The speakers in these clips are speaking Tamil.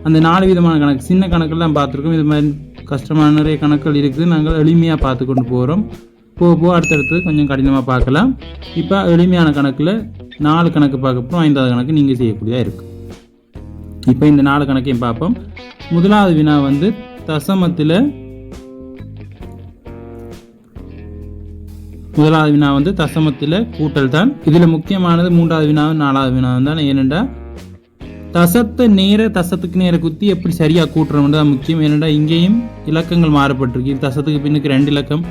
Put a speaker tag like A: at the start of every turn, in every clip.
A: அந்த 4 விதமான கணக்கு, சின்ன கணக்கெல்லாம் பார்த்துருக்கோம். இது மாதிரி கஷ்டமான நிறைய கணக்குகள் இருக்குது. நாங்கள் எளிமையாக பார்த்து கொண்டு போகிறோம். போக அடுத்தடுத்து கொஞ்சம் கடினமாக பார்க்கலாம். இப்போ எளிமையான கணக்கில் 4 கணக்கு பார்க்க போகிறோம். 5வது கணக்கு நீங்கள் செய்யக்கூடியதாக இருக்குது. இப்போ இந்த 4 கணக்கையும் பார்ப்போம். முதலாவது வினா வந்து தசமத்தில் கூட்டல் தான். இதில் முக்கியமானது 3வது வினாவும் 4வது வினாவும் தான். ஏனென்றா தசத்துக்கு நேர குத்தி எப்படி சரியாக கூட்டுறோம்னு தான் முக்கியம். ஏனென்றா இங்கேயும் இலக்கங்கள் மாறப்பட்டிருக்கு. இது தசத்துக்கு பின்னுக்கு 2 இலக்கம்,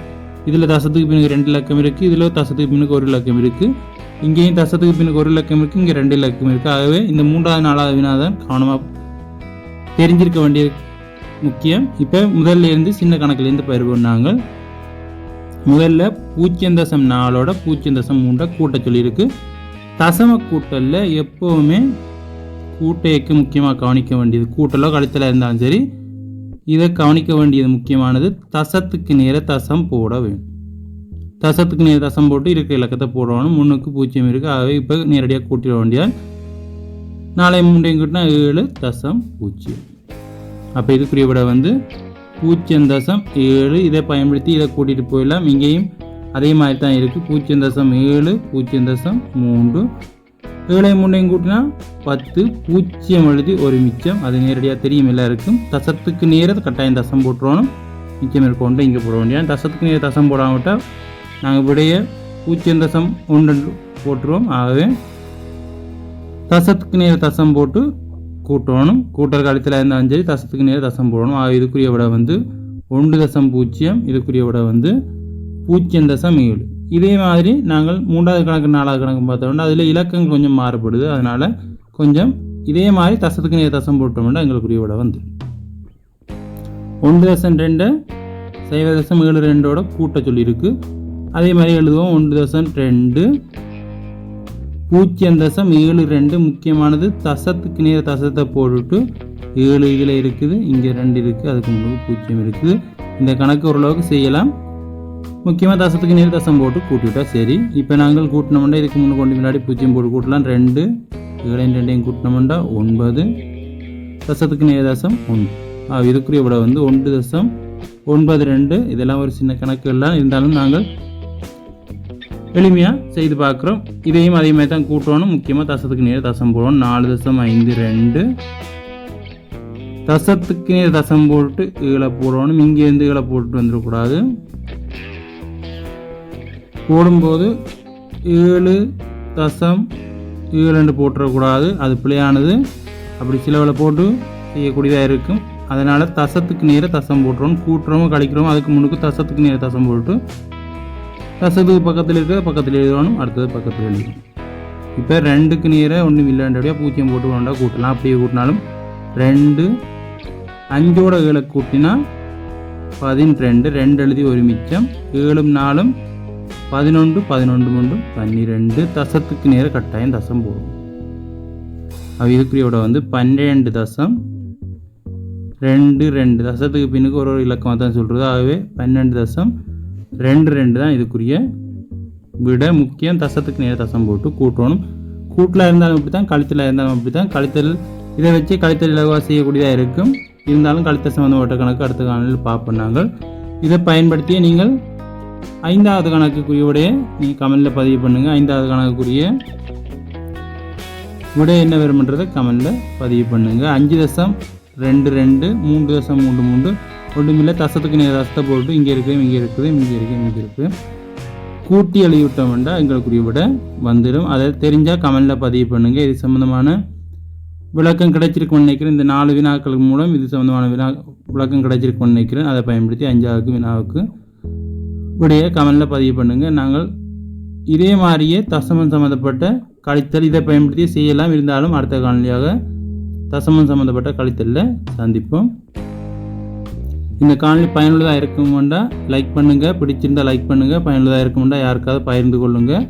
A: இதில் தசத்துக்கு பின்னுக்கு 2 இலக்கம் இருக்குது, இதில் தசத்துக்கு பின்னுக்கு 1 இலக்கம் இருக்குது, இங்கேயும் தசத்துக்கு பின்னுக்கு 1 இலக்கம் இருக்குது, இங்கே 2 இலக்கம் இருக்குது. ஆகவே இந்த 3வது 4வது வினா தான் கவனமாக தெரிஞ்சிருக்க வேண்டிய முக்கியம். இப்போ முதல்ல இருந்து சின்ன கணக்கிலேருந்து பயிர்வோம். நாங்கள் முதல்ல 0.4 0.3 கூட்ட சொல்லியிருக்கு. தசம கூட்டலில் எப்போவுமே கூட்டைக்கு முக்கியமாக கவனிக்க வேண்டியது, கூட்டலோ கழித்தலாக இருந்தாலும் சரி, இதை கவனிக்க வேண்டியது முக்கியமானது. தசத்துக்கு நேர தசம் போட வேண்டும். தசத்துக்கு நேர தசம் போட்டு இருக்கிற இலக்கத்தை போடணும். 3க்கு 0 இருக்குது. ஆகவே இப்போ நேரடியாக கூட்டிட வேண்டியது. 4 3 கூட்டினா 7.0. அப்போ இதுக்குரிய விட வந்து 0.7. இதை பயன்படுத்தி இதை கூட்டிகிட்டு போயிடலாம். இங்கேயும் அதே மாதிரி தான் இருக்குது. 0.7 0.3 7 3 கூட்டினா 10, 0 எழுதி ஒரு மிச்சம். அது நேரடியாக தெரியும் எல்லாருக்கும். தசத்துக்கு நேர கட்டாயம் தசம் போட்டுருவோம். மிச்சம் இருக்கொண்டு இங்கே போட வேண்டியது. தசத்துக்கு நேர தசம் போடாமட்டால் நாங்கள் விடைய 0.1 போட்டுருவோம். ஆகவே தசத்துக்கு நேர தசம் போட்டு கூட்டணும். கூட்டல் கழித்தலாக இருந்தாலும் சரி தசத்துக்கு நேர தசம் போடணும். ஆக இதுக்குரிய விட வந்து 1.0. இதுக்குரிய விட வந்து 0.7. இதே மாதிரி நாங்கள் 3வது கணக்கு 4வது கணக்கு பார்த்தோம்னா அதில் இலக்கங்கள் கொஞ்சம் மாறுபடுது. அதனால் கொஞ்சம் இதே மாதிரி தசத்துக்கு நேர தசம் போட்டோம்னா எங்களுக்குரிய விட வந்து 1.2 0.72 கூட்ட சொல்லியிருக்கு. அதே மாதிரி எழுதுவோம். 1.2 0.72. முக்கியமானது தசத்துக்கு நேர தசத்தை போட்டுட்டு 7 இதில் இருக்குது, இங்கே 2 இருக்குது, அதுக்கு முன்னாடி 0 இருக்குது. இந்த கணக்கு ஓரளவுக்கு செய்யலாம். முக்கியமாக தசத்துக்கு நேர தசம் போட்டு கூட்டிவிட்டா சரி. இப்போ நாங்கள் கூட்டினோம்னா இதுக்கு முன்னே கொண்டு முன்னாடி 0 போட்டு கூட்டலாம். 2 2 கூட்டினோம்னா 9. தசத்துக்கு நேர தசம் 1. இதுக்குரிய விட வந்து 1.92. இதெல்லாம் ஒரு சின்ன கணக்குகள்லாம் இருந்தாலும் நாங்கள் எளிமையாக செய்து பார்க்குறோம். இதையும் அதே மாதிரி தான் கூட்டணும். முக்கியமாக தசத்துக்கு நேர தசம் போடணும். 4.52. தசத்துக்கு நேர தசம் போட்டு 7 போடணும். இங்கேருந்து 7 போட்டு வந்துடக்கூடாது. போடும்போது 7.7 போட்டுறக்கூடாது. அது பிழையானது. அப்படி சிலவில் போட்டு செய்யக்கூடியதாக இருக்கும். அதனால் தசத்துக்கு நேர தசம் போட்டுறோம். கூட்டுறோமோ கழிக்கிறோமோ அதுக்கு முன்னுக்கு தசத்துக்கு நேர தசம் போட்டு தசத்துக்கு பக்கத்தில் இருக்கிற பக்கத்தில் எழுதணும். அடுத்தது பக்கத்தில் எழுதணும். இப்போ 2க்கு நேராக ஒன்றும் இல்லைன்றபடியாக 0 போட்டு வேண்டா கூட்டலாம். அப்படியே கூட்டினாலும் 2 5ஓட 7 கூட்டினா 12. 2 எழுதி ஒரு மிச்சம். 7 4 11 11 3 12. தசத்துக்கு நேர கட்டாயம் தசம் போடும். இதுக்குரியோட வந்து 12.22. தசத்துக்கு பின்னுக்கு ஒரு இலக்கமாக தான் சொல்கிறது. ஆகவே 12.22 தான் இதுக்குரிய விட. முக்கியம் தசத்துக்கு நேர தசம் போட்டு கூட்டணும். கூட்டலாக இருந்தாலும் அப்படி தான், கழித்தலாக இருந்தாலும் அப்படி தான். கழித்தல் இதை வச்சு கழித்தல் இலவாக செய்யக்கூடியதாக இருக்கும். இருந்தாலும் கழித்தல் சம்பந்தப்பட்ட கணக்கு அடுத்த காணொலியில் பார்ப்போம். நாங்கள் இதை பயன்படுத்திய நீங்கள் 5வது கணக்குக்குரிய விடையை நீங்கள் கமெண்டில் பதிவு பண்ணுங்கள். 5வது கணக்குக்குரிய விடை என்ன வரும்ன்றதை கமெண்டில் பதிவு பண்ணுங்கள். 5.22 3.33 ஒன்றுமில்லை. தசத்துக்கு நேர தசத்தை போட்டு இங்கே இருக்குது, இங்கே இருக்குது, இங்கே இருக்குது, இங்கே இருக்குது, கூட்டி எழுதிவிட்டோம்னா எங்களுக்குரிய விட வந்துடும். அதை தெரிஞ்சால் கமெண்டில் பதிவு பண்ணுங்கள். இது சம்மந்தமான விளக்கம் கிடைச்சிருக்குன்னு நினைக்கிறேன். இந்த 4 வினாக்களுக்கு மூலம் இது சம்மந்தமான விளக்கம் கிடைச்சிருக்குன்னு நினைக்கிறேன். அதை பயன்படுத்தி 5வது வினாவுக்கு விடையை கமெண்டில் பதிவு பண்ணுங்கள். நாங்கள் இதே மாதிரியே தசமம் சம்மந்தப்பட்ட கழித்தல் இதை பயன்படுத்தி செய்யலாம். இருந்தாலும் அடுத்த காணொலியாக தசமம் சம்மந்தப்பட்ட கழித்தலில் சந்திப்போம். இந்த காணொலி பயனுள்ளதாக இருக்கும்னா லைக் பண்ணுங்கள். பிடிச்சிருந்தால் லைக் பண்ணுங்கள். பயனுள்ளதாக இருக்கும்னா யாருக்காவது பகிர்ந்து கொள்ளுங்கள்.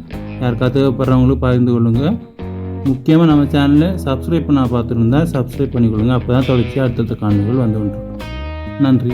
A: யாருக்காவது தேவைப்படுறவங்களுக்கு பகிர்ந்து கொள்ளுங்கள். முக்கியமாக நம்ம சேனலை சப்ஸ்கிரைப் பண்ண பார்த்துருந்தா சப்ஸ்கிரைப் பண்ணிக்கொள்ளுங்கள். அப்போ தான் தொடர்ச்சி அடுத்தடுத்த காணொலிகள் வந்து கொண்டிருக்கும். நன்றி.